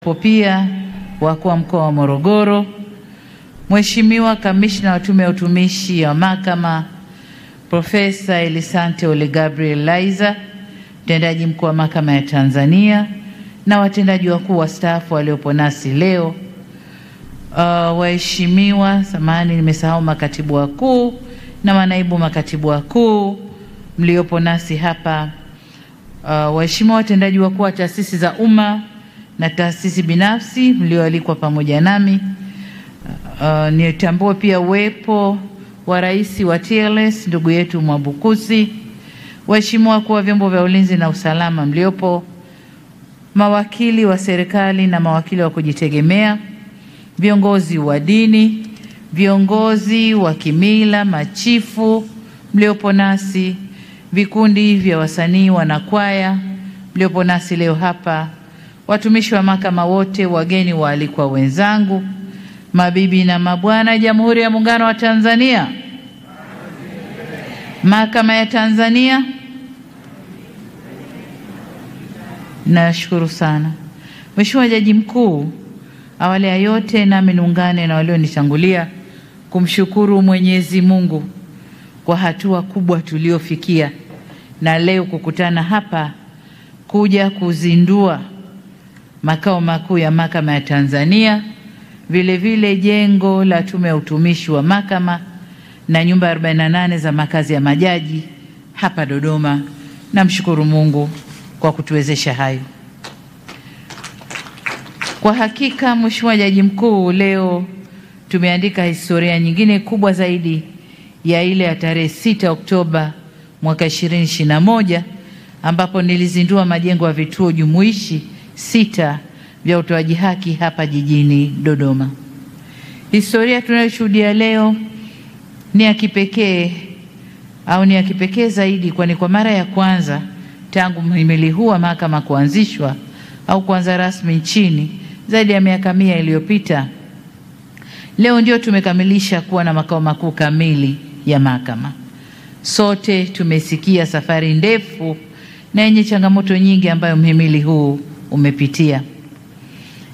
Pia wakuu wa mkoa wa Morogoro, Mheshimiwa Kamishna wa Tume ya Utumishi wa Mahakama Profesa Elisante Ole Gabriel Laizer, mtendaji mkuu wa Mahakama ya Tanzania na watendaji wakuu wastaafu waliopo nasi leo, waheshimiwa, samahani nimesahau makatibu wakuu na manaibu makatibu wakuu mliopo nasi hapa, waheshimiwa watendaji wakuu wa taasisi za umma na taasisi binafsi mlioalikwa pamoja nami, nitambue pia uwepo wa Rais wa TLS ndugu yetu Mwabukusi, waheshimiwa wakuu wa vyombo vya ulinzi na usalama mliopo, mawakili wa serikali na mawakili wa kujitegemea, viongozi wa dini, viongozi wa kimila, machifu mliopo nasi, vikundi vya wasanii wanakwaya mliopo nasi leo hapa, watumishi wa mahakama wote, wageni waalikwa wenzangu, mabibi na mabwana, Jamhuri ya Muungano wa Tanzania, Mahakama ya Tanzania. Nashukuru sana Mheshimiwa Jaji Mkuu. Awali ya yote nami niungane na walionitangulia kumshukuru Mwenyezi Mungu kwa hatua kubwa tuliofikia na leo kukutana hapa kuja kuzindua makao makuu ya Mahakama ya Tanzania, vile vile jengo la Tume ya Utumishi wa Mahakama na nyumba 48 za makazi ya majaji hapa Dodoma. Namshukuru Mungu kwa kutuwezesha hayo. Kwa hakika Mheshimiwa Jaji Mkuu, leo tumeandika historia nyingine kubwa zaidi ya ile ya tarehe 6 Oktoba mwaka 2021 ambapo nilizindua majengo ya vituo jumuishi 6 vya utoaji haki hapa jijini Dodoma. Historia tunayoshuhudia leo ni ya kipekee ni ya kipekee zaidi, kwani kwa mara ya kwanza tangu mhimili huu wa mahakama kuanzishwa au kuanza rasmi nchini zaidi ya miaka 100 iliyopita, leo ndio tumekamilisha kuwa na makao makuu kamili ya mahakama. Sote tumesikia safari ndefu na yenye changamoto nyingi ambayo mhimili huu umepitia.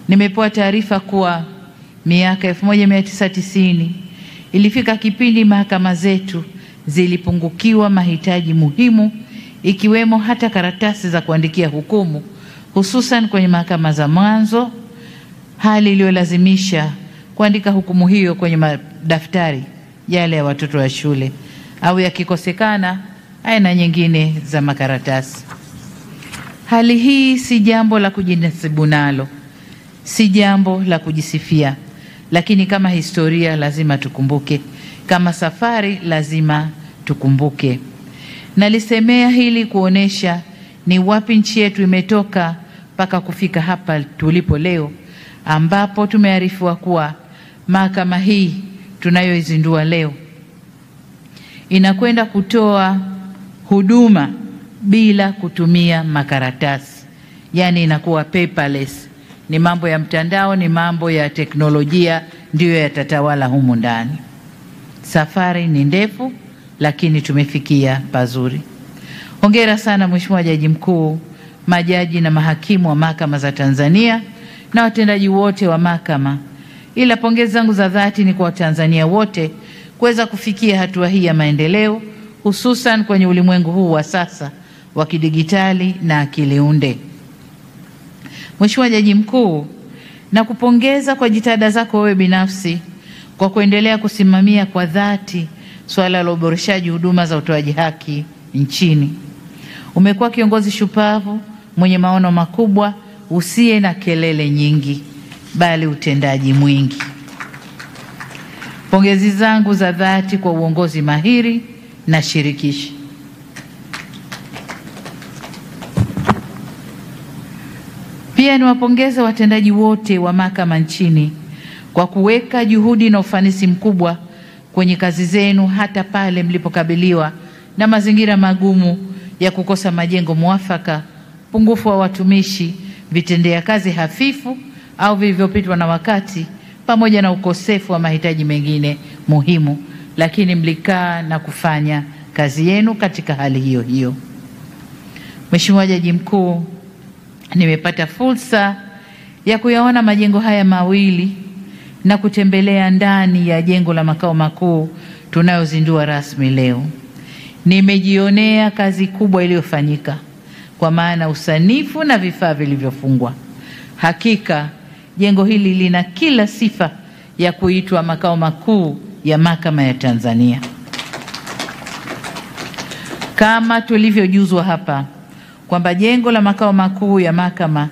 Nimepewa taarifa kuwa miaka 1990 ilifika kipindi mahakama zetu zilipungukiwa mahitaji muhimu, ikiwemo hata karatasi za kuandikia hukumu, hususan kwenye mahakama za mwanzo, hali iliyolazimisha kuandika hukumu hiyo kwenye madaftari yale ya watoto wa shule au yakikosekana aina nyingine za makaratasi. Hali hii si jambo la kujinasibu nalo, si jambo la kujisifia, lakini kama historia lazima tukumbuke, kama safari lazima tukumbuke. Nalisemea hili kuonesha ni wapi nchi yetu imetoka mpaka kufika hapa tulipo leo, ambapo tumearifiwa kuwa mahakama hii tunayoizindua leo inakwenda kutoa huduma bila kutumia makaratasi, yani inakuwa paperless. Ni mambo ya mtandao, ni mambo ya teknolojia ndiyo yatatawala humu ndani. Safari ni ndefu, lakini tumefikia pazuri. Hongera sana Mheshimiwa Jaji Mkuu, majaji na mahakimu wa mahakama za Tanzania na watendaji wote wa mahakama. Ila pongezi zangu za dhati ni kwa Watanzania wote kuweza kufikia hatua hii ya maendeleo, hususan kwenye ulimwengu huu wa sasa wa kidigitali na akili unde. Mheshimiwa Jaji Mkuu, na kupongeza kwa jitihada zako wewe binafsi kwa kuendelea kusimamia kwa dhati swala la uboreshaji huduma za utoaji haki nchini. Umekuwa kiongozi shupavu mwenye maono makubwa, usiye na kelele nyingi bali utendaji mwingi. Pongezi zangu za dhati kwa uongozi mahiri na shirikishi. Pia niwapongeze watendaji wote wa mahakama nchini kwa kuweka juhudi na ufanisi mkubwa kwenye kazi zenu hata pale mlipokabiliwa na mazingira magumu ya kukosa majengo muafaka, pungufu wa watumishi, vitendea kazi hafifu au vilivyopitwa na wakati, pamoja na ukosefu wa mahitaji mengine muhimu, lakini mlikaa na kufanya kazi yenu katika hali hiyo hiyo. Mheshimiwa Jaji Mkuu, nimepata fursa ya kuyaona majengo haya mawili na kutembelea ndani ya jengo la makao makuu tunayozindua rasmi leo. Nimejionea kazi kubwa iliyofanyika, kwa maana usanifu na vifaa vilivyofungwa. Hakika jengo hili lina kila sifa ya kuitwa makao makuu ya Mahakama ya Tanzania. Kama tulivyojuzwa hapa kwamba jengo la makao makuu ya mahakama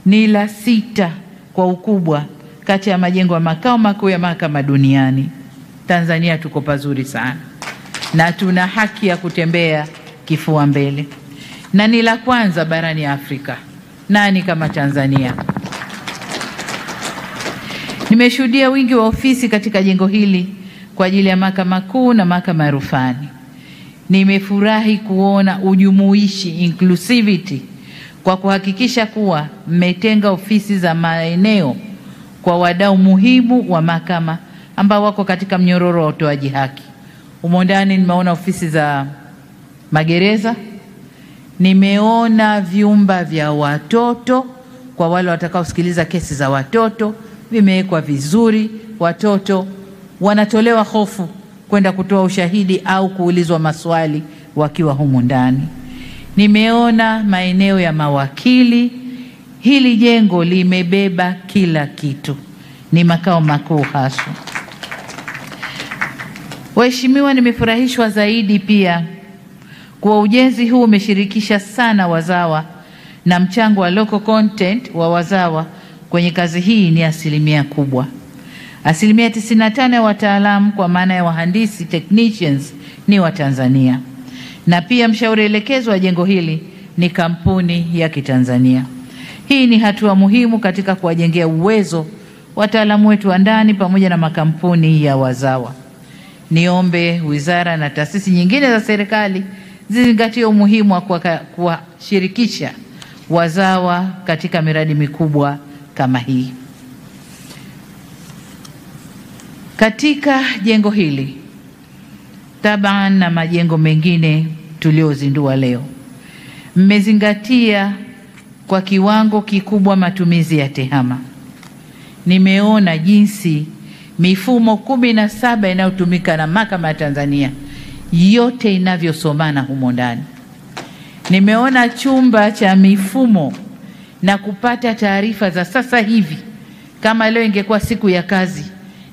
ni la 6 kwa ukubwa kati ya majengo ya makao makuu ya mahakama duniani. Tanzania tuko pazuri sana na tuna haki ya kutembea kifua mbele, na ni la kwanza barani Afrika. Nani kama Tanzania? Nimeshuhudia wingi wa ofisi katika jengo hili kwa ajili ya mahakama kuu na mahakama ya rufani. Nimefurahi kuona ujumuishi, inclusivity, kwa kuhakikisha kuwa mmetenga ofisi za maeneo kwa wadau muhimu wa mahakama ambao wako katika mnyororo wa utoaji haki. Humo ndani nimeona ofisi za magereza, nimeona vyumba vya watoto kwa wale watakaosikiliza kesi za watoto, vimewekwa vizuri. Watoto wanatolewa hofu kwenda kutoa ushahidi au kuulizwa maswali wakiwa humu ndani. Nimeona maeneo ya mawakili. Hili jengo limebeba kila kitu, ni makao makuu haswa. Waheshimiwa, nimefurahishwa zaidi pia kwa ujenzi huu umeshirikisha sana wazawa, na mchango wa local content wa wazawa kwenye kazi hii ni 1% kubwa. 95% ya wataalamu kwa maana ya wahandisi, technicians, ni wa Tanzania, na pia mshauri elekezo wa jengo hili ni kampuni ya Kitanzania. Hii ni hatua muhimu katika kuwajengea uwezo wataalamu wetu wa ndani pamoja na makampuni ya wazawa. Niombe wizara na taasisi nyingine za serikali zizingatie umuhimu wa kuwashirikisha wazawa katika miradi mikubwa kama hii. Katika jengo hili taban na majengo mengine tuliozindua leo, mmezingatia kwa kiwango kikubwa matumizi ya tehama. Nimeona jinsi mifumo 17 inayotumika na Mahakama ya Tanzania yote inavyosomana humo ndani. Nimeona chumba cha mifumo na kupata taarifa za sasa hivi. Kama leo ingekuwa siku ya kazi,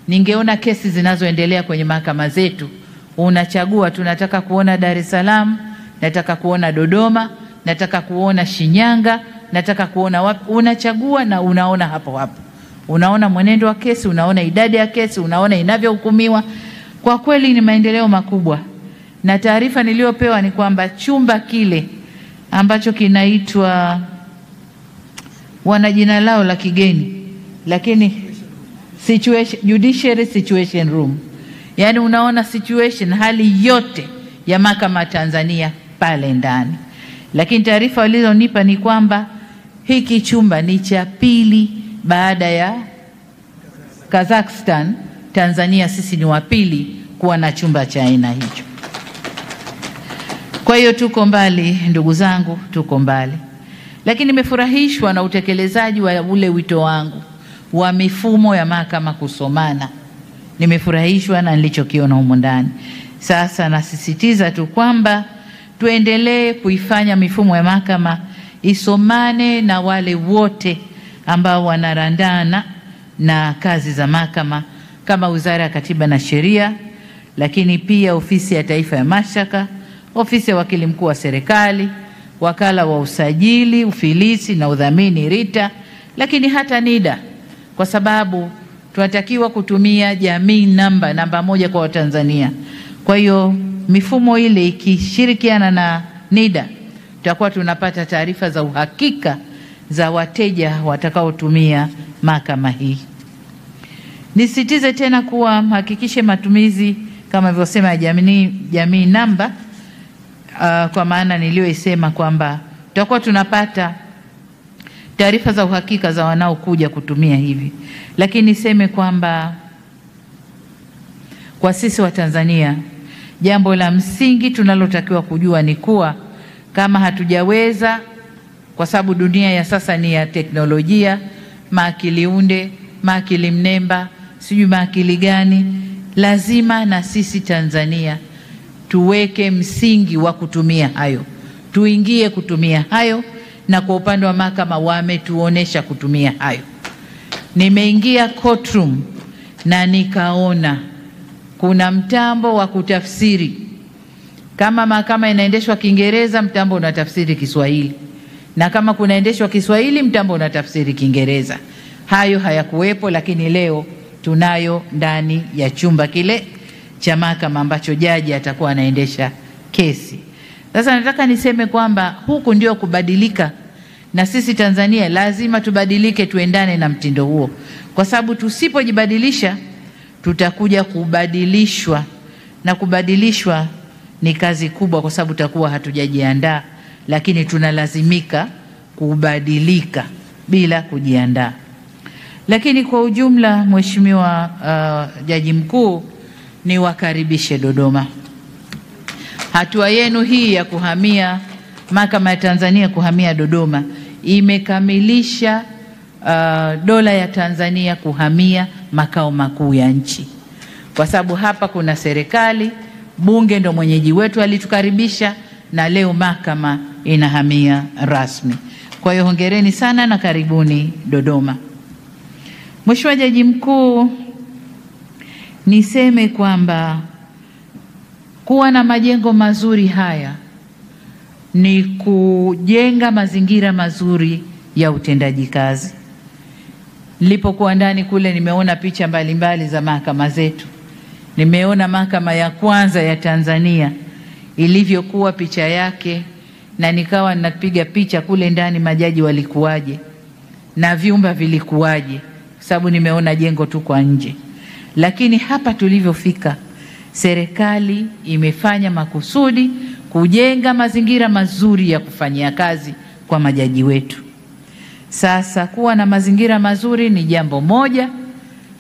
ningeona kesi zinazoendelea kwenye mahakama zetu. Unachagua, tunataka kuona Dar es Salaam, nataka kuona Dodoma, nataka kuona Shinyanga, nataka kuona wapi. Unachagua na unaona hapo hapo. Unaona mwenendo wa kesi, unaona idadi ya kesi, unaona inavyohukumiwa. Kwa kweli ni maendeleo makubwa. Na taarifa niliyopewa ni kwamba chumba kile ambacho kinaitwa, wana jina lao la kigeni, lakini Judiciary Situation Room, yani unaona situation, hali yote ya Mahakama ya Tanzania pale ndani. Lakini taarifa walizonipa ni kwamba hiki chumba ni cha pili baada ya Kazakhstan. Tanzania sisi ni wa pili kuwa na chumba cha aina hicho. Kwa hiyo tuko mbali ndugu zangu, tuko mbali. Lakini nimefurahishwa na utekelezaji wa ule wito wangu wa mifumo ya mahakama kusomana. Nimefurahishwa na nilichokiona humo ndani. Sasa nasisitiza tu kwamba tuendelee kuifanya mifumo ya mahakama isomane na wale wote ambao wanarandana na kazi za mahakama, kama Wizara ya Katiba na Sheria, lakini pia Ofisi ya Taifa ya Mashtaka, Ofisi ya Wakili Mkuu wa Serikali, Wakala wa Usajili, Ufilisi na Udhamini RITA, lakini hata NIDA, kwa sababu tunatakiwa kutumia jamii namba 1 kwa Watanzania. Kwa hiyo mifumo ile ikishirikiana na NIDA, tutakuwa tunapata taarifa za uhakika za wateja watakaotumia mahakama hii. Nisitize tena kuwa hakikishe matumizi kama nilivyosema ya jamii namba, kwa maana niliyoisema kwamba tutakuwa tunapata taarifa za uhakika za wanaokuja kutumia hivi. Lakini niseme kwamba kwa sisi wa Tanzania, jambo la msingi tunalotakiwa kujua ni kuwa kama hatujaweza, kwa sababu dunia ya sasa ni ya teknolojia, maakili unde, maakili mnemba, sijui maakili gani. Lazima na sisi Tanzania tuweke msingi wa kutumia hayo, tuingie kutumia hayo, na kwa upande wa mahakama wametuonesha kutumia hayo. Nimeingia courtroom na nikaona kuna mtambo wa kutafsiri. Kama mahakama inaendeshwa Kiingereza, mtambo unatafsiri Kiswahili, na kama kunaendeshwa Kiswahili, mtambo unatafsiri Kiingereza. Hayo hayakuwepo, lakini leo tunayo ndani ya chumba kile cha mahakama ambacho jaji atakuwa anaendesha kesi. Sasa nataka niseme kwamba huku ndio kubadilika, na sisi Tanzania lazima tubadilike, tuendane na mtindo huo, kwa sababu tusipojibadilisha tutakuja kubadilishwa, na kubadilishwa ni kazi kubwa, kwa sababu tutakuwa hatujajiandaa, lakini tunalazimika kubadilika bila kujiandaa. Lakini kwa ujumla, Mheshimiwa Jaji Mkuu, ni wakaribishe Dodoma. Hatua yenu hii ya kuhamia Mahakama ya Tanzania kuhamia Dodoma imekamilisha dola ya Tanzania kuhamia makao makuu ya nchi, kwa sababu hapa kuna serikali, bunge ndo mwenyeji wetu alitukaribisha, na leo mahakama inahamia rasmi. Kwa hiyo hongereni sana na karibuni Dodoma. Mheshimiwa Jaji Mkuu, niseme kwamba kuwa na majengo mazuri haya ni kujenga mazingira mazuri ya utendaji kazi. Nilipokuwa ndani kule, nimeona picha mbalimbali za mahakama zetu. Nimeona mahakama ya kwanza ya Tanzania ilivyokuwa picha yake, na nikawa ninapiga picha kule ndani majaji walikuwaje na vyumba vilikuwaje, sababu nimeona jengo tu kwa nje. Lakini hapa tulivyofika, serikali imefanya makusudi kujenga mazingira mazuri ya kufanyia kazi kwa majaji wetu. Sasa kuwa na mazingira mazuri ni jambo moja.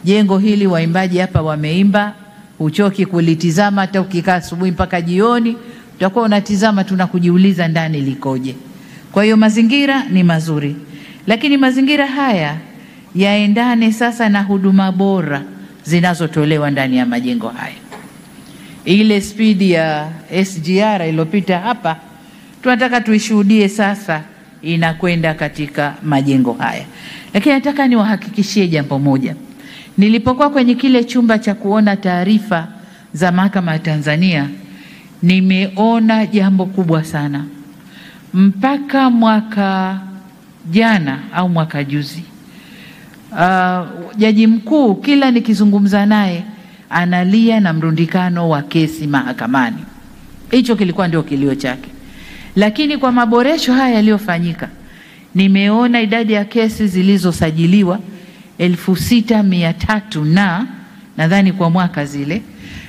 Jengo hili waimbaji hapa wameimba, uchoki kulitizama, hata ukikaa asubuhi mpaka jioni utakuwa unatizama tunakujiuliza ndani likoje. Kwa hiyo mazingira ni mazuri, lakini mazingira haya yaendane sasa na huduma bora zinazotolewa ndani ya majengo haya. Ile spidi ya SGR iliyopita hapa tunataka tuishuhudie sasa inakwenda katika majengo haya. Lakini nataka niwahakikishie jambo moja. Nilipokuwa kwenye kile chumba cha kuona taarifa za Mahakama ya Tanzania, nimeona jambo kubwa sana. Mpaka mwaka jana au mwaka juzi, Jaji Mkuu kila nikizungumza naye analia na mrundikano wa kesi mahakamani. Hicho kilikuwa ndio kilio chake. Lakini kwa maboresho haya yaliyofanyika, nimeona idadi ya kesi zilizosajiliwa 6,300 na nadhani kwa mwaka zile,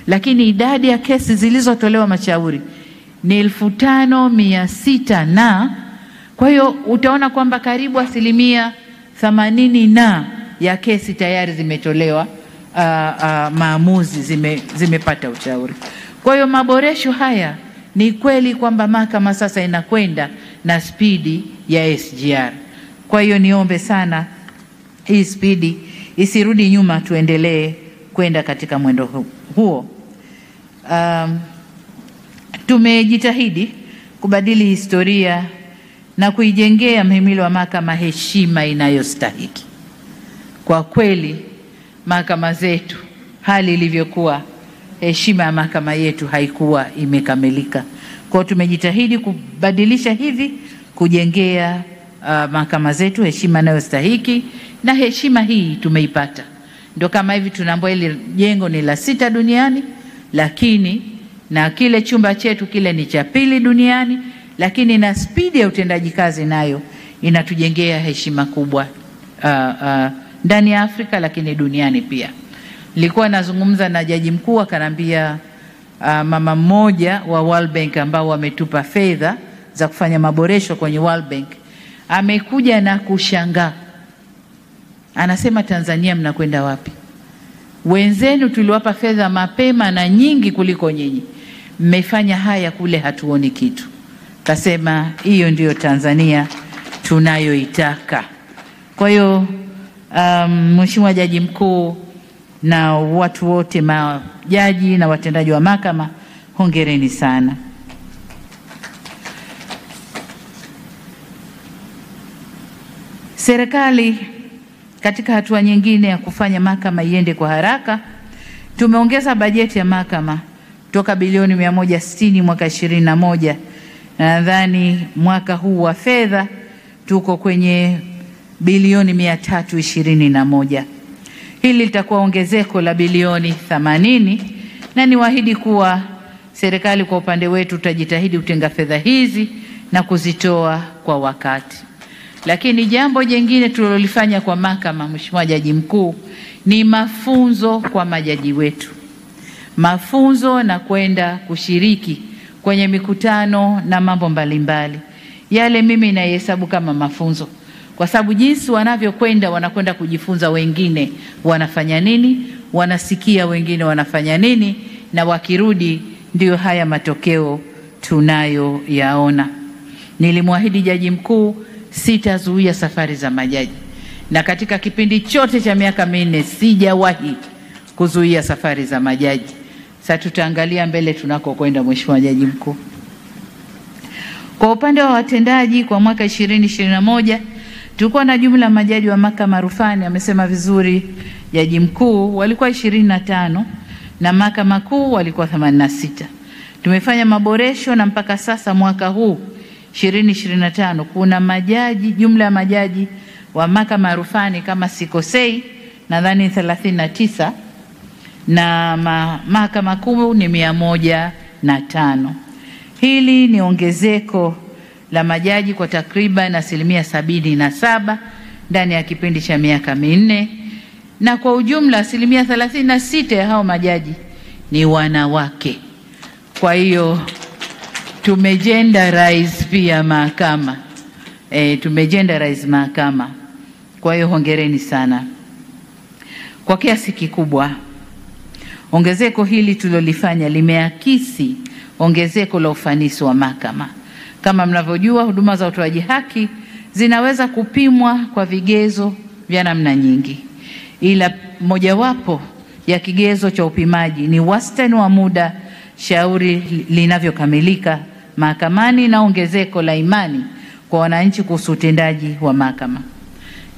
lakini idadi ya kesi zilizotolewa mashauri ni 5,600 na kwa hiyo utaona kwamba karibu 80% na ya kesi tayari zimetolewa maamuzi, zimepata ushauri. Kwa hiyo maboresho haya ni kweli kwamba mahakama sasa inakwenda na spidi ya SGR. Kwa hiyo niombe sana hii spidi isirudi nyuma, tuendelee kwenda katika mwendo huo. Tumejitahidi kubadili historia na kuijengea mhimili wa mahakama heshima inayostahiki. Kwa kweli mahakama zetu, hali ilivyokuwa, heshima ya mahakama yetu haikuwa imekamilika. Kwa tumejitahidi kubadilisha hivi, kujengea mahakama zetu heshima inayostahiki, na heshima hii tumeipata. Ndio kama hivi tunaambiwa ile jengo ni la 6 duniani, lakini na kile chumba chetu kile ni cha 2 duniani, lakini na spidi ya utendaji kazi nayo inatujengea heshima kubwa ndani ya Afrika, lakini duniani pia. Nilikuwa nazungumza na Jaji Mkuu akanambia mama mmoja wa World Bank ambao wametupa fedha za kufanya maboresho kwenye World Bank, amekuja na kushangaa. Anasema, Tanzania mnakwenda wapi? Wenzenu tuliwapa fedha mapema na nyingi kuliko nyinyi. Mmefanya haya kule hatuoni kitu. Kasema hiyo ndiyo Tanzania tunayoitaka. Kwa hiyo Mheshimiwa Jaji Mkuu na watu wote, majaji na watendaji wa mahakama, hongereni sana. Serikali katika hatua nyingine ya kufanya mahakama iende kwa haraka, tumeongeza bajeti ya mahakama toka bilioni 160 mwaka 21, na nadhani mwaka huu wa fedha tuko kwenye bilioni 321. Hili litakuwa ongezeko la bilioni 80, na niwaahidi kuwa serikali kwa upande wetu tutajitahidi kutenga fedha hizi na kuzitoa kwa wakati. Lakini jambo jingine tulilolifanya kwa mahakama, Mheshimiwa Jaji Mkuu, ni mafunzo kwa majaji wetu. Mafunzo na kwenda kushiriki kwenye mikutano na mambo mbalimbali. Yale mimi naihesabu kama mafunzo, kwa sababu jinsi wanavyokwenda, wanakwenda kujifunza wengine wanafanya nini, wanasikia wengine wanafanya nini, na wakirudi ndio haya matokeo tunayoyaona. Nilimwahidi Jaji Mkuu sitazuia safari za majaji, na katika kipindi chote cha miaka 4 sijawahi kuzuia safari za majaji. Sasa tutaangalia mbele tunakokwenda, Mheshimiwa Jaji Mkuu. Kwa upande wa watendaji, kwa mwaka 2021 tulikuwa na jumla majaji wa mahakama rufani, amesema vizuri Jaji Mkuu, walikuwa 25 na mahakama kuu walikuwa 86. Tumefanya maboresho na mpaka sasa mwaka huu 2025 kuna majaji, jumla ya majaji wa mahakama rufani kama sikosei nadhani 39, na mahakama kuu ni 105. Hili ni ongezeko la majaji kwa takriban 77% ndani ya kipindi cha miaka 4, na kwa ujumla 36% ya hao majaji ni wanawake. Kwa hiyo tumegenderize pia mahakama, tumegenderize mahakama. Kwa hiyo hongereni sana. Kwa kiasi kikubwa ongezeko hili tulilolifanya limeakisi ongezeko la ufanisi wa mahakama. Kama mnavyojua, huduma za utoaji haki zinaweza kupimwa kwa vigezo vya namna nyingi, ila mojawapo ya kigezo cha upimaji ni wastani wa muda shauri linavyokamilika mahakamani na ongezeko la imani kwa wananchi kuhusu utendaji wa mahakama.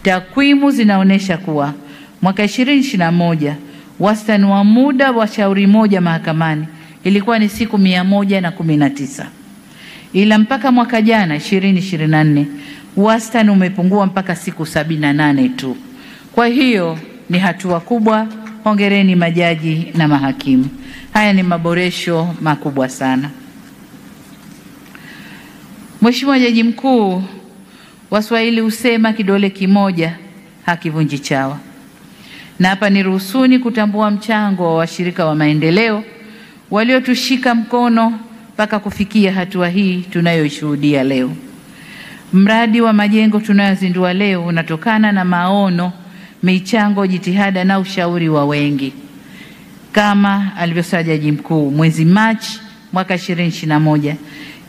Takwimu zinaonyesha kuwa mwaka 2021 wastani wa muda wa shauri moja mahakamani ilikuwa ni siku 119, ila mpaka mwaka jana 2024 wastani umepungua mpaka siku 78 tu. Kwa hiyo ni hatua kubwa. Hongereni majaji na mahakimu. Haya ni maboresho makubwa sana. Mheshimiwa Jaji Mkuu, Waswahili husema kidole kimoja hakivunji chawa, na hapa niruhusuni kutambua mchango wa washirika wa maendeleo waliotushika mkono mpaka kufikia hatua hii tunayoishuhudia leo. Mradi wa majengo tunayozindua leo unatokana na maono, michango, jitihada na ushauri wa wengi. Kama alivyosema Jaji Mkuu, mwezi Machi mwaka 2021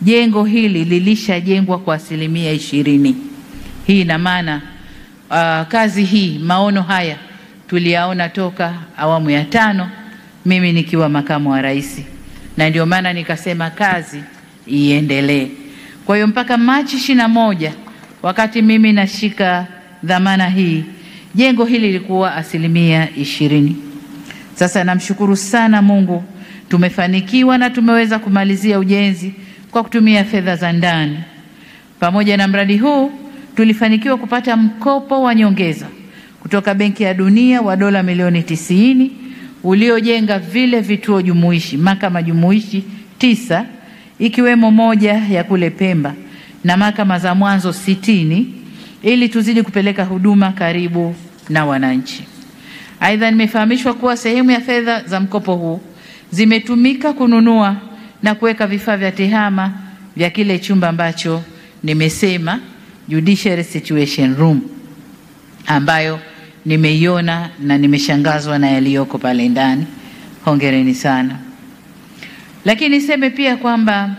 jengo hili lilishajengwa kwa 20%. Hii ina maana kazi hii, maono haya tuliyaona toka awamu ya 5 mimi nikiwa makamu wa rais, na ndio maana nikasema kazi iendelee. Kwa hiyo mpaka Machi 21 wakati mimi nashika dhamana hii, jengo hili lilikuwa 20%. Sasa namshukuru sana Mungu, tumefanikiwa na tumeweza kumalizia ujenzi kwa kutumia fedha za ndani. Pamoja na mradi huu, tulifanikiwa kupata mkopo wa nyongeza kutoka Benki ya Dunia wa dola milioni 90 uliojenga vile vituo jumuishi, mahakama jumuishi 9 ikiwemo moja ya kule Pemba na mahakama za mwanzo 60 ili tuzidi kupeleka huduma karibu na wananchi. Aidha, nimefahamishwa kuwa sehemu ya fedha za mkopo huu zimetumika kununua na kuweka vifaa vya tehama vya kile chumba ambacho nimesema Judiciary Situation Room, ambayo nimeiona na nimeshangazwa na yaliyoko pale ndani. Hongereni sana. Lakini niseme pia kwamba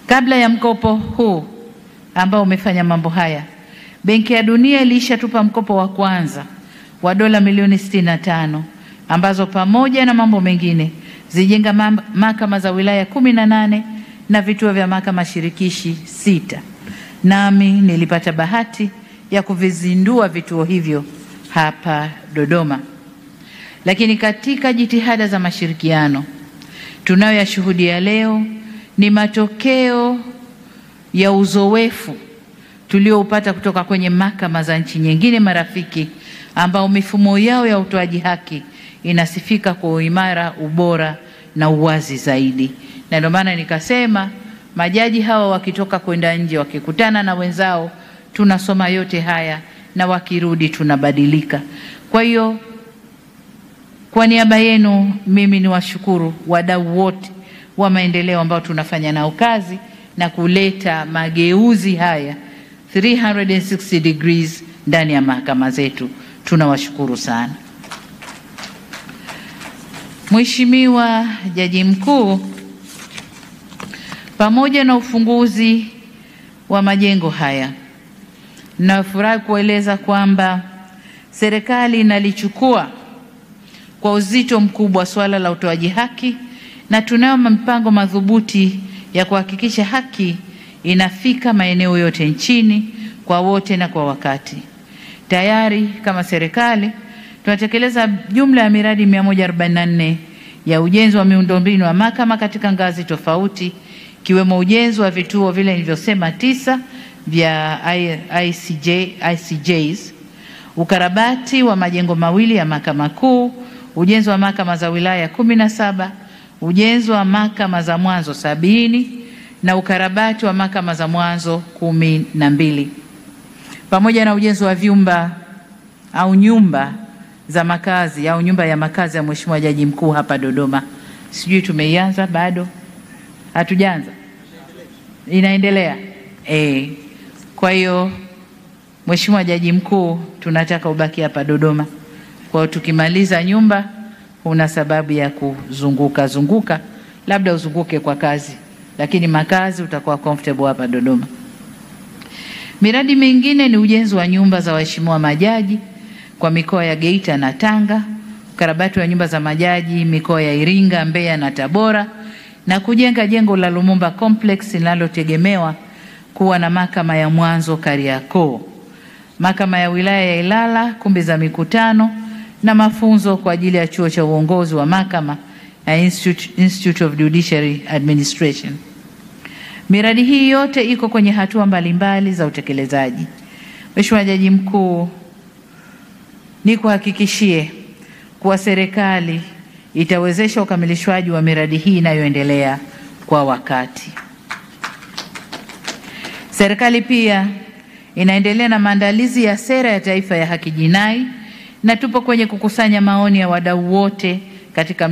kabla ya mkopo huu ambao umefanya mambo haya. Benki ya Dunia ilishatupa mkopo wa kwanza wa dola milioni 65 ambazo pamoja na mambo mengine zijenga mahakama za wilaya 18 na vituo vya mahakama shirikishi 6. Nami nilipata bahati ya kuvizindua vituo hivyo hapa Dodoma. Lakini katika jitihada za mashirikiano tunayoyashuhudia leo ni matokeo ya uzoefu tulioupata kutoka kwenye mahakama za nchi nyingine marafiki ambao mifumo yao ya utoaji haki inasifika kwa uimara, ubora na uwazi zaidi. Na ndio maana nikasema majaji hawa wakitoka kwenda nje wakikutana na wenzao tunasoma yote haya na wakirudi tunabadilika. Kwa hiyo kwa niaba yenu mimi niwashukuru wadau wote wa maendeleo ambao tunafanya nao kazi na kuleta mageuzi haya 360 degrees ndani ya mahakama zetu. Tunawashukuru sana. Mheshimiwa Jaji Mkuu, pamoja na ufunguzi wa majengo haya, nafurahi kueleza kwamba serikali inalichukua kwa uzito mkubwa swala la utoaji haki na tunayo mipango madhubuti ya kuhakikisha haki inafika maeneo yote nchini kwa wote na kwa wakati. Tayari kama serikali tunatekeleza jumla ya miradi 144 ya ujenzi wa miundombinu ya mahakama katika ngazi tofauti, kiwemo ujenzi wa vituo vile nilivyosema 9 vya ICJs, ukarabati wa majengo mawili ya mahakama kuu, ujenzi wa mahakama za wilaya 17, ujenzi wa mahakama za mwanzo 70 na ukarabati wa mahakama za mwanzo 12, pamoja na ujenzi wa vyumba au nyumba za makazi au nyumba ya makazi ya Mheshimiwa Jaji Mkuu hapa Dodoma. Sijui tumeianza bado? Hatujaanza? Inaendelea? Kwa hiyo Mheshimiwa Jaji Mkuu, tunataka ubaki hapa Dodoma. Kwa hiyo tukimaliza nyumba una sababu ya kuzunguka, labda uzunguke kwa kazi, lakini makazi utakuwa comfortable hapa Dodoma. Miradi mingine ni ujenzi wa nyumba za waheshimiwa majaji kwa mikoa ya Geita na Tanga, ukarabati wa nyumba za majaji mikoa ya Iringa, Mbeya na Tabora, na kujenga jengo la Lumumba Complex linalotegemewa kuwa na mahakama ya mwanzo Kariakoo, mahakama ya wilaya ya Ilala, kumbi za mikutano na mafunzo kwa ajili ya chuo cha uongozi wa mahakama na Institute of Judiciary Administration. Miradi hii yote iko kwenye hatua mbalimbali za utekelezaji. Mheshimiwa Jaji Mkuu, nikuhakikishie kuwa serikali itawezesha ukamilishwaji wa miradi hii inayoendelea kwa wakati. Serikali pia inaendelea na maandalizi ya sera ya taifa ya haki jinai na tupo kwenye kukusanya maoni ya wadau wote katika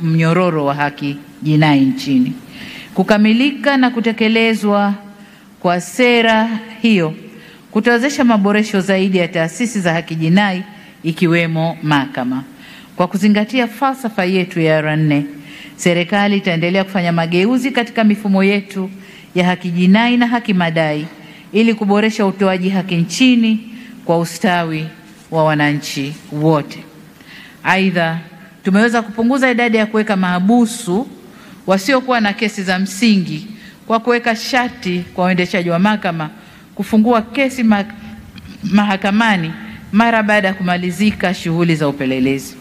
mnyororo wa haki jinai nchini. Kukamilika na kutekelezwa kwa sera hiyo kutawezesha maboresho zaidi ya taasisi za haki jinai ikiwemo mahakama. Kwa kuzingatia falsafa yetu ya R4, serikali itaendelea kufanya mageuzi katika mifumo yetu ya haki jinai na haki madai ili kuboresha utoaji haki nchini kwa ustawi wa wananchi wote. Aidha, tumeweza kupunguza idadi ya kuweka mahabusu wasiokuwa na kesi za msingi kwa kuweka sharti kwa waendeshaji wa mahakama kufungua kesi mahakamani mara baada ya kumalizika shughuli za upelelezi.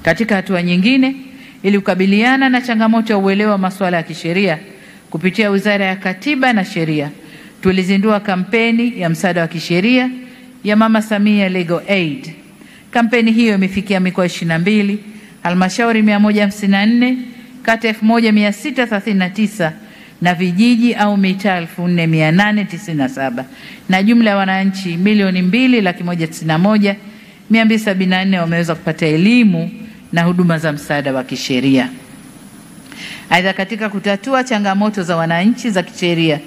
Katika hatua nyingine, ili kukabiliana na changamoto ya uelewa wa masuala ya kisheria, kupitia Wizara ya Katiba na Sheria tulizindua kampeni ya msaada wa kisheria ya Mama Samia Legal Aid. Kampeni hiyo imefikia mikoa 22, halmashauri 154, kata 1639 na vijiji au mitaa 4897 na jumla ya wananchi 2,191,274 wameweza kupata elimu na huduma za msaada wa kisheria. Aidha, katika kutatua changamoto za wananchi za kisheria,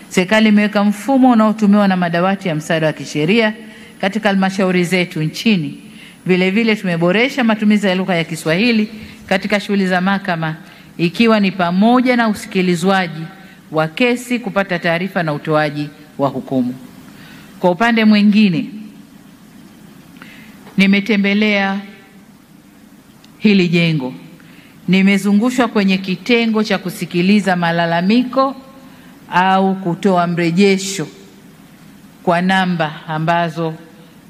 serikali imeweka mfumo unaotumiwa na madawati ya msaada wa kisheria katika halmashauri zetu nchini. Vile vile tumeboresha matumizi ya lugha ya Kiswahili katika shughuli za mahakama, ikiwa ni pamoja na usikilizwaji wa kesi, kupata taarifa na utoaji wahukumu. Kwa upande mwingine, nimetembelea hili jengo, nimezungushwa kwenye kitengo cha kusikiliza malalamiko au kutoa mrejesho kwa namba ambazo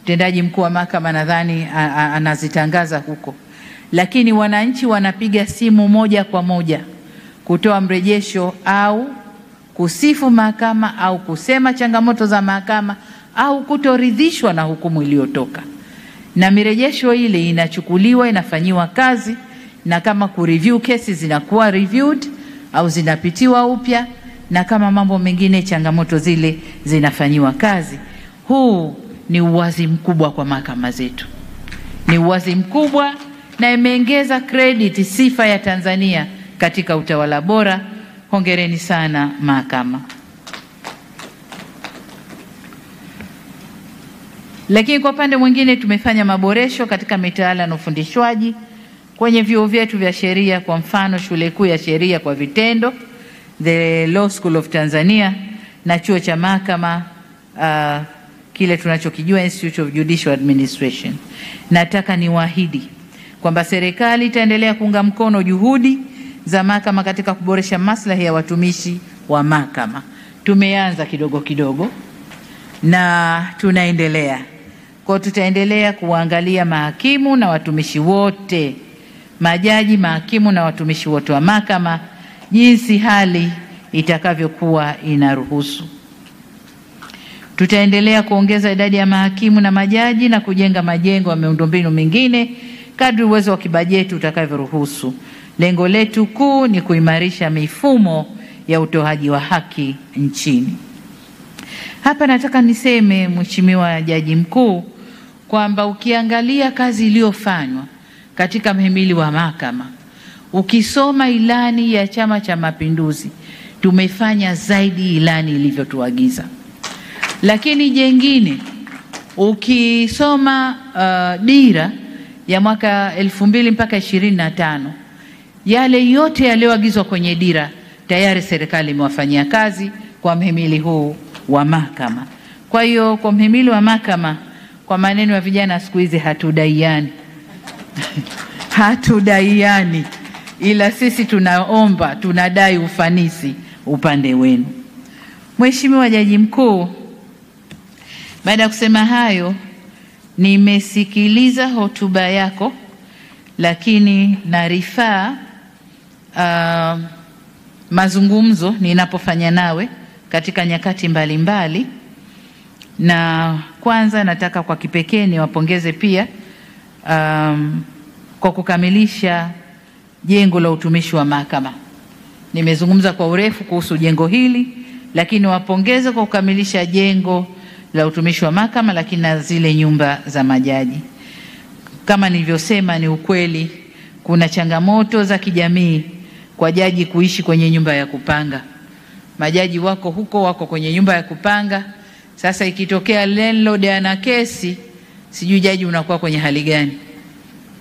mtendaji mkuu wa mahakama nadhani anazitangaza huko, lakini wananchi wanapiga simu moja kwa moja kutoa mrejesho au kusifu mahakama au kusema changamoto za mahakama au kutoridhishwa na hukumu iliyotoka, na mirejesho ile inachukuliwa, inafanyiwa kazi, na kama kureview kesi zinakuwa reviewed au zinapitiwa upya, na kama mambo mengine changamoto zile zinafanyiwa kazi. Huu ni uwazi mkubwa kwa mahakama zetu, ni uwazi mkubwa, na imeongeza credit, sifa ya Tanzania katika utawala bora. Hongereni sana mahakama. Lakini kwa upande mwingine, tumefanya maboresho katika mitaala na ufundishwaji kwenye vyuo vyetu vya sheria. Kwa mfano, Shule Kuu ya Sheria kwa Vitendo, The Law School of Tanzania, na chuo cha mahakama kile tunachokijua Institute of Judicial Administration. Nataka niwaahidi kwamba serikali itaendelea kuunga mkono juhudi za mahakama katika kuboresha maslahi ya watumishi wa mahakama. Tumeanza kidogo kidogo na tunaendelea. Kwa tutaendelea kuangalia mahakimu na watumishi wote, majaji, mahakimu na watumishi wote wa mahakama, jinsi hali itakavyokuwa inaruhusu. Tutaendelea kuongeza idadi ya mahakimu na majaji na kujenga majengo ya miundombinu mingine kadri uwezo wa kibajeti utakavyoruhusu. Lengo letu kuu ni kuimarisha mifumo ya utoaji wa haki nchini. Hapa nataka niseme, Mheshimiwa Jaji Mkuu, kwamba ukiangalia kazi iliyofanywa katika mhimili wa mahakama, ukisoma ilani ya Chama cha Mapinduzi, tumefanya zaidi ilani ilivyotuagiza. Lakini jengine, ukisoma dira ya mwaka 2000 mpaka 25, yale yote yaliyoagizwa kwenye dira tayari serikali imewafanyia kazi kwa mhimili huu wa mahakama. Kwa hiyo kwa mhimili wa mahakama, kwa maneno ya vijana siku hizi, hatudaiani hatudaiani, ila sisi tunaomba, tunadai ufanisi upande wenu. Mheshimiwa Jaji Mkuu, baada ya kusema hayo, nimesikiliza hotuba yako, lakini na rifaa mazungumzo ninapofanya nawe katika nyakati mbalimbali. Na kwanza nataka kwa kipekee niwapongeze pia kwa kukamilisha jengo la utumishi wa mahakama. Nimezungumza kwa urefu kuhusu jengo hili, lakini wapongeze kwa kukamilisha jengo la utumishi wa mahakama, lakini na zile nyumba za majaji. Kama nilivyosema, ni ukweli kuna changamoto za kijamii kwa jaji kuishi kwenye nyumba ya kupanga. Majaji wako huko, wako kwenye nyumba ya kupanga. Sasa ikitokea landlord ana kesi, sijui jaji unakuwa kwenye hali gani,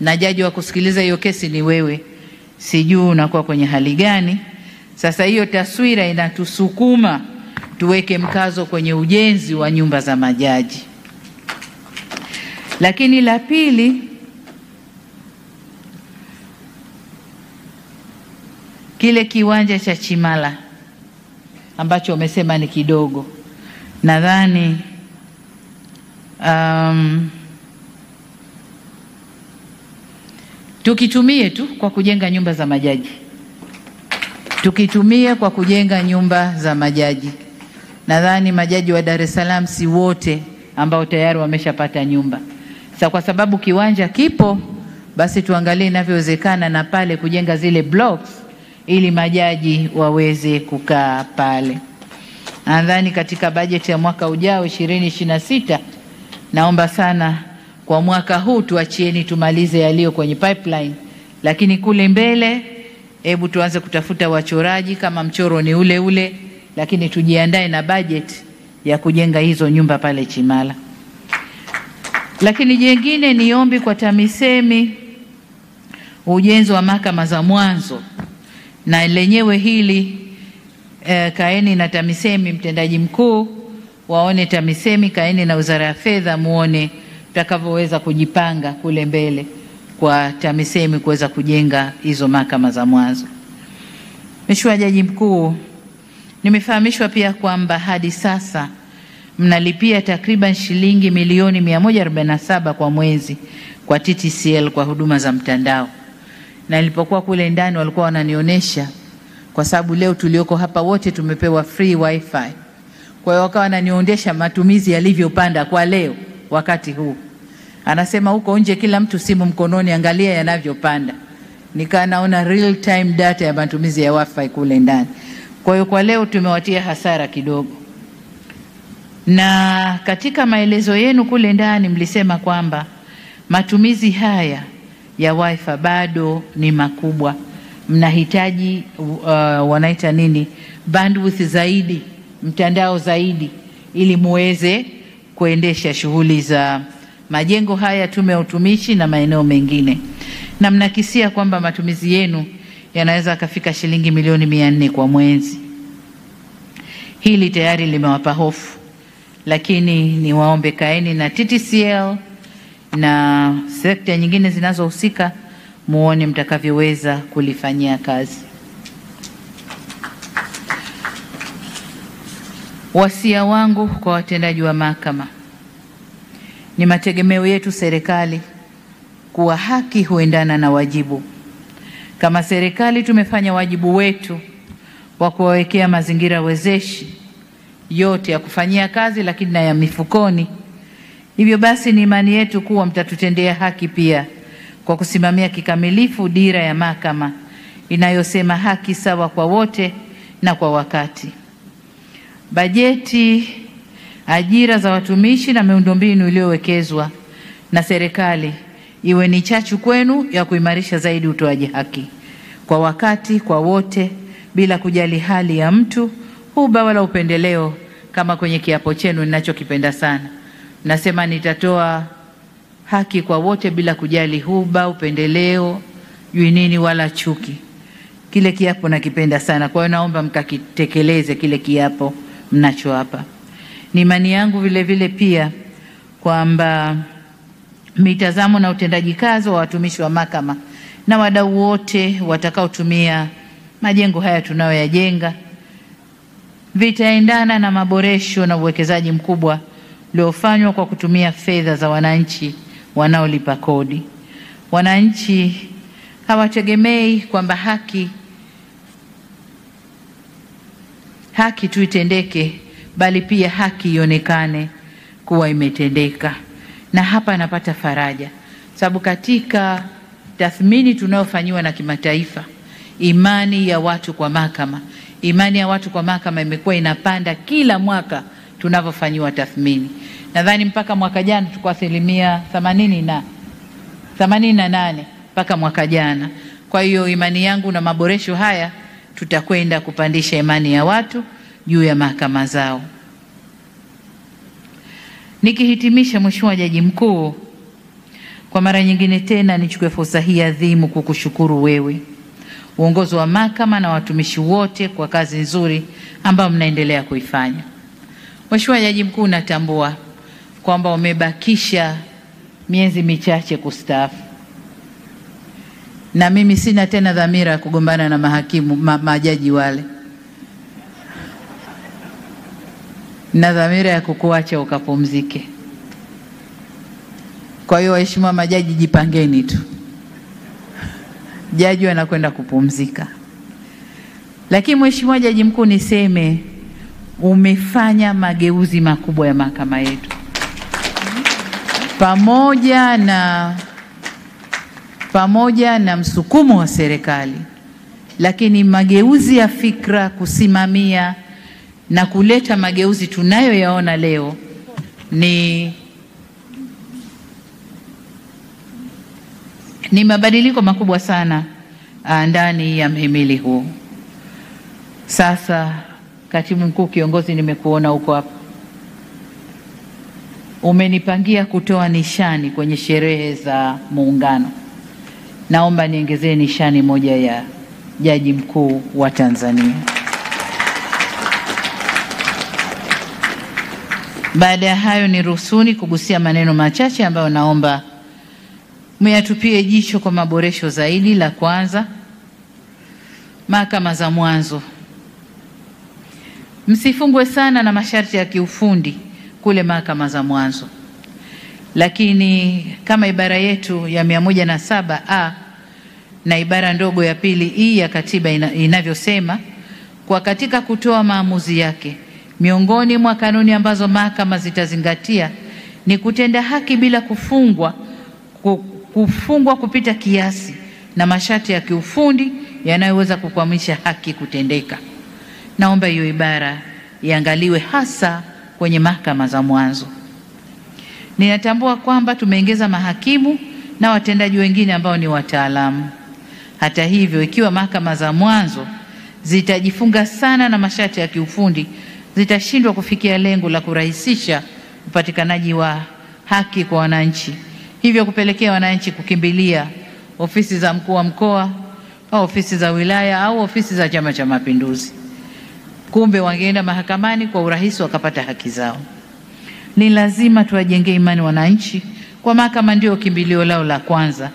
na jaji wa kusikiliza hiyo kesi ni wewe, sijui unakuwa kwenye hali gani. Sasa hiyo taswira inatusukuma tuweke mkazo kwenye ujenzi wa nyumba za majaji. Lakini la pili, kile kiwanja cha Chimala ambacho umesema ni kidogo, nadhani tukitumie tu kwa kujenga nyumba za majaji, tukitumie kwa kujenga nyumba za majaji. Nadhani majaji wa Dar es Salaam si wote ambao tayari wameshapata nyumba. Sasa kwa sababu kiwanja kipo, basi tuangalie inavyowezekana na pale kujenga zile blocks ili majaji waweze kukaa pale. Nadhani katika bajeti ya mwaka ujao 2026, naomba sana kwa mwaka huu tuachieni tumalize yaliyo kwenye pipeline, lakini kule mbele hebu tuanze kutafuta wachoraji kama mchoro ni ule ule, lakini tujiandae na budget ya kujenga hizo nyumba pale Chimala. Lakini jengine ni ombi kwa TAMISEMI, ujenzi wa mahakama za mwanzo, na lenyewe hili kaeni na TAMISEMI, mtendaji mkuu, waone TAMISEMI, kaeni na Wizara ya Fedha muone tutakavyoweza kujipanga kule mbele kwa TAMISEMI kuweza kujenga hizo mahakama za mwanzo. Mheshimiwa Jaji Mkuu, nimefahamishwa pia kwamba hadi sasa mnalipia takriban shilingi milioni 147 kwa mwezi kwa TTCL kwa huduma za mtandao. Na nilipokuwa kule ndani walikuwa wananionyesha, kwa sababu leo tulioko hapa wote tumepewa free wifi. Kwa hiyo wakawa wananionyesha matumizi yalivyopanda kwa leo wakati huu. Anasema huko nje kila mtu simu mkononi, angalia yanavyopanda. Nikaa naona real time data ya matumizi ya wifi kule ndani. Kwa hiyo kwa leo tumewatia hasara kidogo. Na katika maelezo yenu kule ndani mlisema kwamba matumizi haya ya wifi bado ni makubwa. Mnahitaji wanaita nini? Bandwidth zaidi, mtandao zaidi, ili muweze kuendesha shughuli za majengo haya, Tume ya Utumishi na maeneo mengine. Na mnakisia kwamba matumizi yenu yanaweza kufika shilingi milioni 400 kwa mwezi. Hili tayari limewapa hofu, lakini niwaombe kaeni na TTCL na sekta nyingine zinazohusika muone mtakavyoweza kulifanyia kazi. Wasia wangu kwa watendaji wa mahakama, ni mategemeo yetu serikali kuwa haki huendana na wajibu. Kama serikali tumefanya wajibu wetu wa kuwawekea mazingira wezeshi yote ya kufanyia kazi, lakini na ya mifukoni. Hivyo basi ni imani yetu kuwa mtatutendea haki pia kwa kusimamia kikamilifu dira ya mahakama inayosema haki sawa kwa wote na kwa wakati. Bajeti, ajira za watumishi na miundombinu iliyowekezwa na serikali iwe ni chachu kwenu ya kuimarisha zaidi utoaji haki kwa wakati, kwa wote, bila kujali hali ya mtu, huba wala upendeleo, kama kwenye kiapo chenu ninachokipenda sana. Nasema nitatoa haki kwa wote bila kujali huba, upendeleo, nini wala chuki. Kile kiapo nakipenda sana. Kwa hiyo naomba mkakitekeleze kile kiapo mnacho hapa. Ni imani yangu vile vile pia kwamba mitazamo na utendaji kazi wa watumishi wa mahakama na wadau wote watakaotumia majengo haya tunayoyajenga vitaendana na maboresho na uwekezaji mkubwa uliofanywa kwa kutumia fedha za wananchi wanaolipa kodi. Wananchi hawategemei kwamba haki tu itendeke, bali pia haki ionekane kuwa imetendeka. Na hapa napata faraja, sababu katika tathmini tunayofanyiwa na kimataifa, imani ya watu kwa mahakama imekuwa inapanda kila mwaka tunavyofanyiwa tathmini. Nadhani mpaka mwaka jana tulikuwa 88 mpaka mwaka jana. Kwa hiyo imani yangu na maboresho haya tutakwenda kupandisha imani ya watu juu ya mahakama zao. Nikihitimisha, Mheshimiwa Jaji Mkuu, kwa mara nyingine tena nichukue fursa hii adhimu kukushukuru wewe, uongozi wa mahakama na watumishi wote kwa kazi nzuri ambayo mnaendelea kuifanya. Mheshimiwa Jaji Mkuu, natambua kwamba umebakisha miezi michache kustaafu. Na mimi sina tena dhamira ya kugombana na majaji wale. Na dhamira ya kukuacha ukapumzike. Kwa hiyo waheshimiwa majaji, jipangeni tu. Jaji anakwenda kupumzika. Lakini Mheshimiwa Jaji Mkuu, niseme umefanya mageuzi makubwa ya mahakama yetu. Pamoja na msukumo wa serikali, lakini mageuzi ya fikra, kusimamia na kuleta mageuzi tunayoyaona leo ni mabadiliko makubwa sana ndani ya mhimili huu. Sasa Katibu Mkuu Kiongozi, nimekuona huko hapa, umenipangia kutoa nishani kwenye sherehe za Muungano. Naomba niongezee nishani moja ya Jaji Mkuu wa Tanzania. Baada ya hayo, niruhusuni kugusia maneno machache ambayo naomba muyatupie jicho kwa maboresho zaidi. La kwanza, mahakama za mwanzo. Msifungwe sana na masharti ya kiufundi kule mahakama za mwanzo, lakini kama ibara yetu ya 107A na ibara ndogo ya pili E ya katiba inavyosema, kwa katika kutoa maamuzi yake, miongoni mwa kanuni ambazo mahakama zitazingatia ni kutenda haki bila kufungwa kupita kiasi na masharti ya kiufundi yanayoweza kukwamisha haki kutendeka. Naomba hiyo ibara iangaliwe hasa kwenye mahakama za mwanzo. Ninatambua kwamba tumeongeza mahakimu na watendaji wengine ambao ni wataalamu. Hata hivyo, ikiwa mahakama za mwanzo zitajifunga sana na masharti ya kiufundi, zitashindwa kufikia lengo la kurahisisha upatikanaji wa haki kwa wananchi, hivyo kupelekea wananchi kukimbilia ofisi za mkuu wa mkoa au ofisi za wilaya au ofisi za Chama cha Mapinduzi. Kumbe wangeenda mahakamani kwa urahisi wakapata haki zao. Ni lazima tuwajengee imani wananchi kwa mahakama ndio kimbilio lao la kwanza,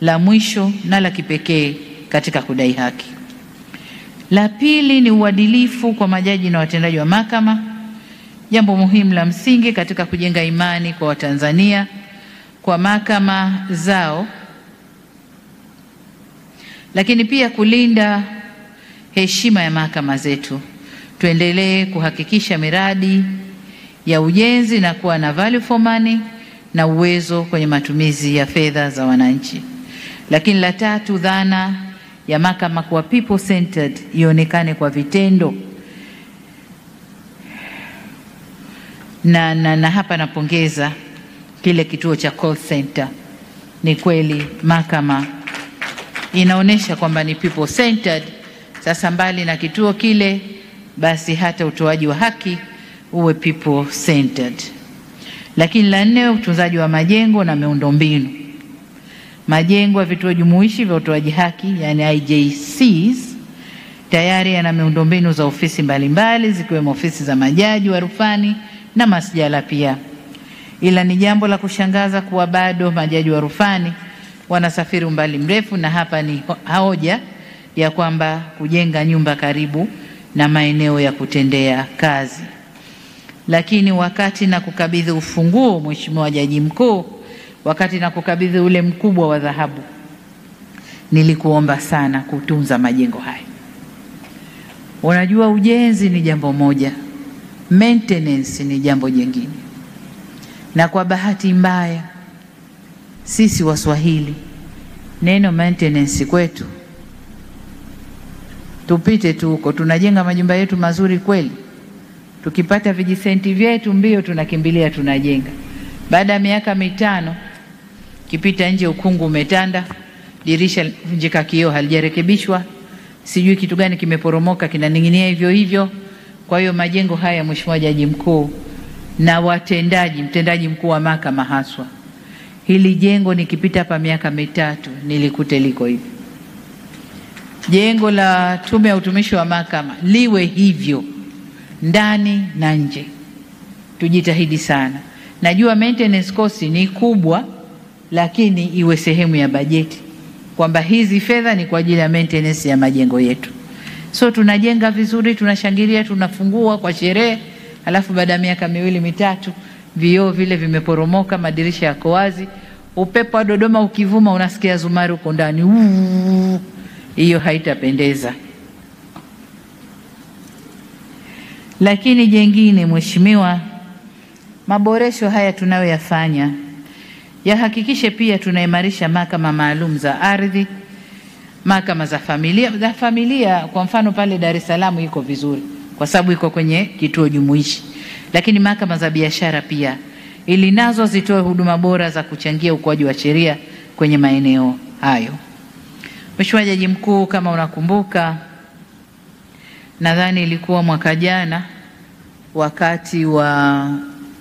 la mwisho na la kipekee katika kudai haki. La pili ni uadilifu kwa majaji na watendaji wa mahakama, jambo muhimu la msingi katika kujenga imani kwa Watanzania kwa mahakama zao, lakini pia kulinda heshima ya mahakama zetu. Tuendelee kuhakikisha miradi ya ujenzi na kuwa na value for money na uwezo kwenye matumizi ya fedha za wananchi. Lakini la tatu, dhana ya mahakama kuwa people centered ionekane kwa vitendo. Na hapa napongeza kile kituo cha call center. Ni kweli mahakama inaonesha kwamba ni people centered. Sasa mbali na kituo kile, basi hata utoaji wa haki uwe people centered. Lakini la nne, utunzaji wa majengo na miundombinu. Majengo ya vituo jumuishi vya utoaji haki, yani IJCs, tayari yana miundombinu za ofisi mbalimbali zikiwemo ofisi za majaji wa rufani na masjala pia. Ila ni jambo la kushangaza kuwa bado majaji wa rufani wanasafiri umbali mrefu, na hapa ni hoja ya kwamba kujenga nyumba karibu na maeneo ya kutendea kazi. Lakini wakati na kukabidhi ufunguo, Mheshimiwa Jaji Mkuu, wakati na kukabidhi ule mkubwa wa dhahabu, nilikuomba sana kutunza majengo haya. Unajua, ujenzi ni jambo moja, maintenance ni jambo jingine. Na kwa bahati mbaya sisi Waswahili, neno maintenance kwetu tupite tu huko, tunajenga majumba yetu mazuri kweli, tukipata vijisenti vyetu mbio tunakimbilia tunajenga. Baada ya miaka 5 kipita nje ukungu umetanda, dirisha vunjika, kioo halijarekebishwa, sijui kitu gani kimeporomoka kinaning'inia hivyo hivyo. Kwa hiyo majengo haya, Mheshimiwa Jaji Mkuu na mtendaji mkuu wa mahakama haswa, hili jengo nikipita hapa miaka 3 nilikute liko hivi. Jengo la Tume ya Utumishi wa Mahakama liwe hivyo ndani na nje. Tujitahidi sana. Najua maintenance cost ni kubwa, lakini iwe sehemu ya bajeti kwamba hizi fedha ni kwa ajili ya maintenance ya majengo yetu. So tunajenga vizuri, tunashangilia, tunafungua kwa sherehe, alafu baada ya miaka 2-3 vioo vile vimeporomoka, madirisha yako wazi, upepo wa Dodoma ukivuma unasikia zumari uko ndani. Hiyo haitapendeza. Lakini jengine, Mheshimiwa, maboresho haya tunayoyafanya yahakikishe pia tunaimarisha mahakama maalum za ardhi, mahakama za familia. Kwa mfano pale Dar es Salaam iko vizuri kwa sababu iko kwenye kituo jumuishi, lakini mahakama za biashara pia, ili nazo zitoe huduma bora za kuchangia ukuaji wa sheria kwenye maeneo hayo. Mheshimiwa Jaji Mkuu, kama unakumbuka, nadhani ilikuwa mwaka jana wakati wa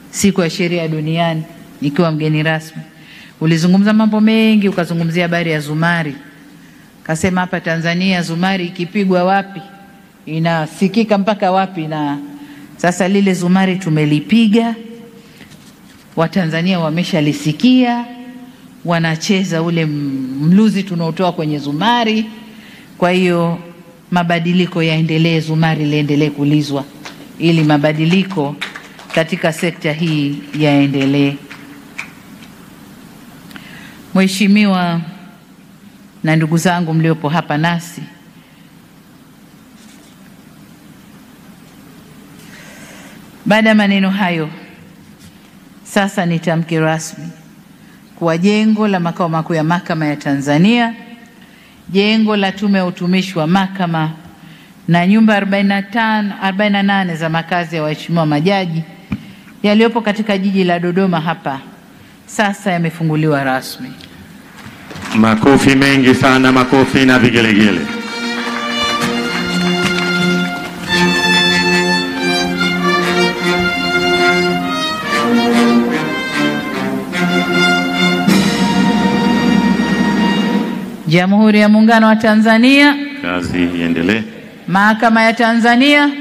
siku ya sheria duniani, nikiwa mgeni rasmi, ulizungumza mambo mengi, ukazungumzia habari ya zumari. Kasema hapa Tanzania zumari ikipigwa wapi inasikika mpaka wapi, na sasa lile zumari tumelipiga Watanzania wameshalisikia, wanacheza ule mluzi tunaotoa kwenye zumari. Kwa hiyo mabadiliko yaendelee, zumari liendelee kulizwa ili mabadiliko katika sekta hii yaendelee. Mheshimiwa na ndugu zangu mliopo hapa nasi, baada ya maneno hayo, sasa nitamke rasmi kuwa jengo la makao makuu ya Mahakama ya Tanzania, jengo la Tume ya Utumishi wa Mahakama na nyumba 48 za makazi ya waheshimiwa majaji yaliyopo katika jiji la Dodoma hapa sasa yamefunguliwa rasmi. Makofi mengi sana, makofi na vigelegele. Jamhuri ya Muungano wa Tanzania. Kazi iendelee. Mahakama ya Tanzania.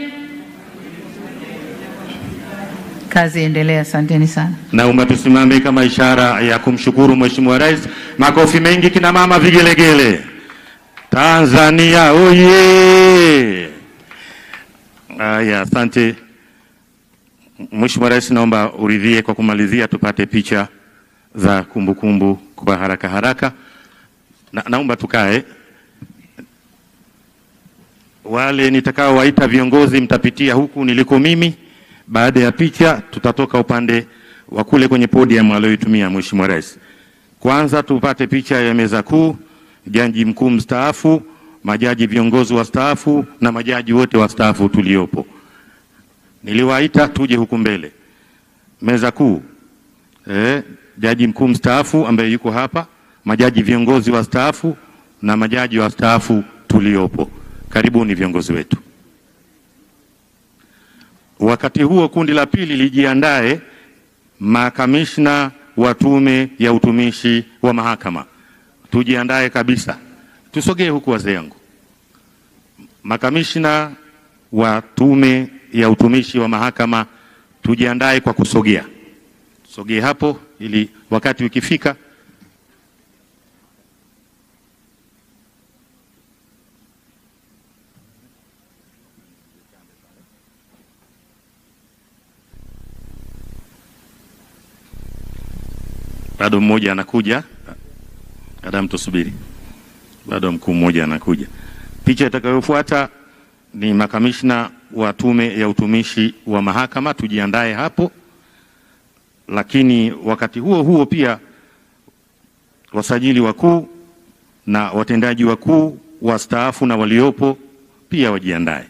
Kazi iendelee. Asanteni sana. Naomba tusimame kama ishara ya kumshukuru Mheshimiwa Rais. Makofi mengi, kina mama vigelegele. Tanzania oye! Aya, asante. Mheshimiwa Rais, naomba uridhie kwa kumalizia tupate picha za kumbukumbu kwa haraka haraka. Naomba tukae. Wale nitakao waita viongozi mtapitia huku niliko mimi. Baada ya picha tutatoka upande wa kule kwenye podium aliyoitumia Mheshimiwa Rais. Kwanza tupate picha ya meza kuu, jaji mkuu mstaafu, majaji viongozi wastaafu na majaji wote wastaafu tuliopo. Niliwaita tuje huku mbele. Meza kuu, jaji mkuu mstaafu ambaye yuko hapa, majaji viongozi wastaafu na majaji wastaafu tuliopo. Karibuni viongozi wetu. Wakati huo kundi la pili lijiandae, makamishna wa Tume ya Utumishi wa Mahakama. Tujiandae kabisa. Tusogee huku wazee yangu. Makamishna wa Tume ya Utumishi wa Mahakama tujiandae kwa kusogea. Sogee hapo ili wakati ukifika bado mmoja anakuja. Adam, tusubiri. Bado mkuu mmoja anakuja. Picha itakayofuata ni makamishna wa Tume ya Utumishi wa Mahakama, tujiandae hapo. Lakini wakati huo huo pia wasajili wakuu na watendaji wakuu wastaafu na waliopo pia wajiandae.